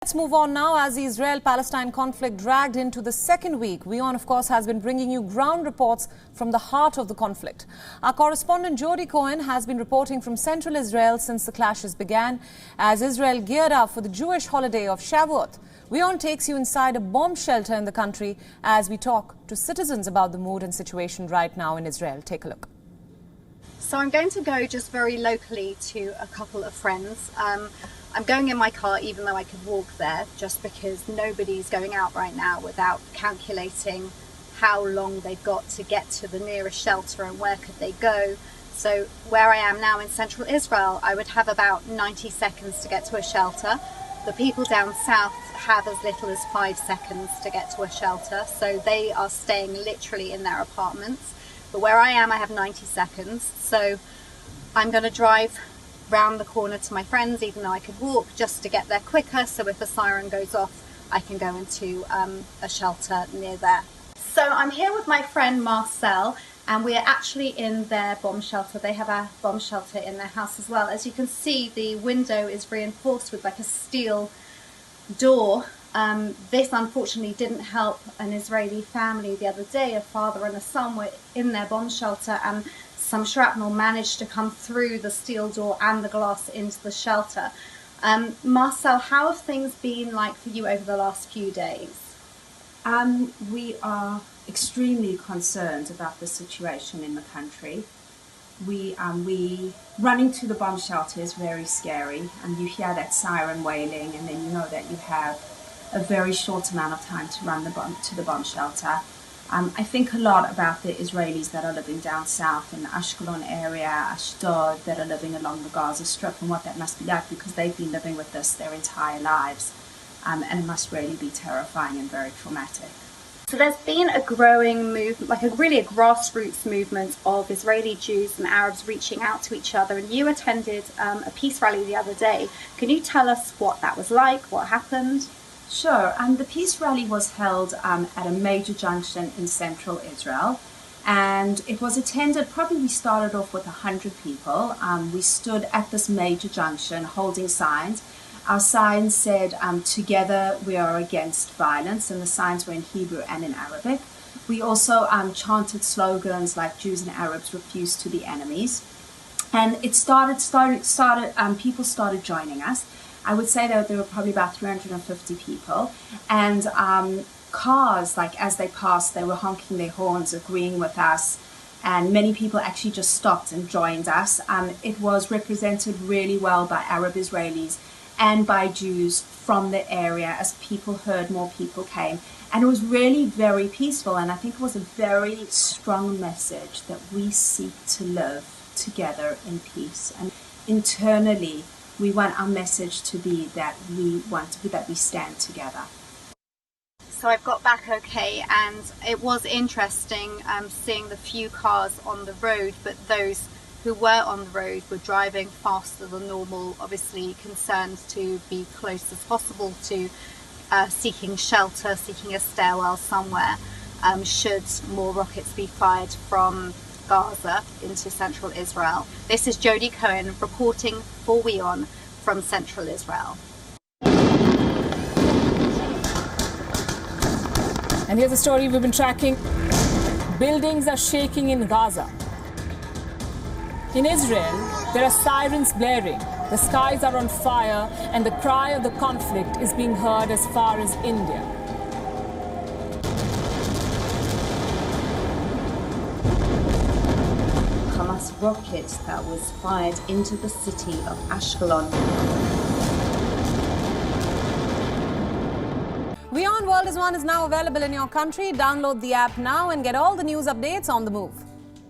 Let's move on now as the Israel-Palestine conflict dragged into the second week. WION, of course, has been bringing you ground reports from the heart of the conflict. Our correspondent Jodie Cohen has been reporting from central Israel since the clashes began, as Israel geared up for the Jewish holiday of Shavuot. WION takes you inside a bomb shelter in the country as we talk to citizens about the mood and situation right now in Israel. Take a look. So I'm going to go just very locally to a couple of friends. I'm going in my car even though I could walk there, just because nobody's going out right now without calculating how long they've got to get to the nearest shelter and where could they go. So where I am now in central Israel, I would have about 90 seconds to get to a shelter. The people down south have as little as 5 seconds to get to a shelter, so they are staying literally in their apartments. But where I am, I have 90 seconds, so I'm going to drive round the corner to my friends, even though I could walk, just to get there quicker, so if a siren goes off I can go into a shelter near there. So I'm here with my friend Marcel, and we are actually in their bomb shelter. They have a bomb shelter in their house as well. As you can see, the window is reinforced with like a steel door. This unfortunately didn't help an Israeli family the other day. A father and a son were in their bomb shelter, and some shrapnel managed to come through the steel door and the glass into the shelter. Marcel, how have things been like for you over the last few days? We are extremely concerned about the situation in the country. Running to the bomb shelter is very scary, and you hear that siren wailing, and then you know that you have a very short amount of time to run to the bomb shelter. I think a lot about the Israelis that are living down south in the Ashkelon area, Ashdod, that are living along the Gaza Strip, and what that must be like, because they've been living with this their entire lives, and it must really be terrifying and very traumatic. So there's been a growing movement, like a grassroots movement of Israeli Jews and Arabs reaching out to each other, and you attended a peace rally the other day. Can you tell us what that was like, what happened? Sure. The peace rally was held at a major junction in central Israel, and it was attended, we started off with 100 people. We stood at this major junction holding signs. Our signs said, "Together we are against violence," and the signs were in Hebrew and in Arabic. We also chanted slogans like "Jews and Arabs refuse to be enemies," and it people started joining us. I would say that there were probably about 350 people, and cars, like as they passed, they were honking their horns, agreeing with us, and many people actually just stopped and joined us. It was represented really well by Arab Israelis and by Jews from the area. As people heard, more people came, and it was really very peaceful, and I think it was a very strong message that we seek to live together in peace. And internally, we want our message to be that we stand together. So I've got back okay, and it was interesting seeing the few cars on the road, but those who were on the road were driving faster than normal, obviously concerned to be close as possible to seeking shelter, seeking a stairwell somewhere, should more rockets be fired from Gaza into central Israel. This is Jodie Cohen reporting for WION from central Israel. And here's a story we've been tracking. Buildings are shaking in Gaza. In Israel, there are sirens blaring, the skies are on fire, and the cry of the conflict is being heard as far as India. Hamas rocket that was fired into the city of Ashkelon. WION World is now available in your country. Download the app now and get all the news updates on the move.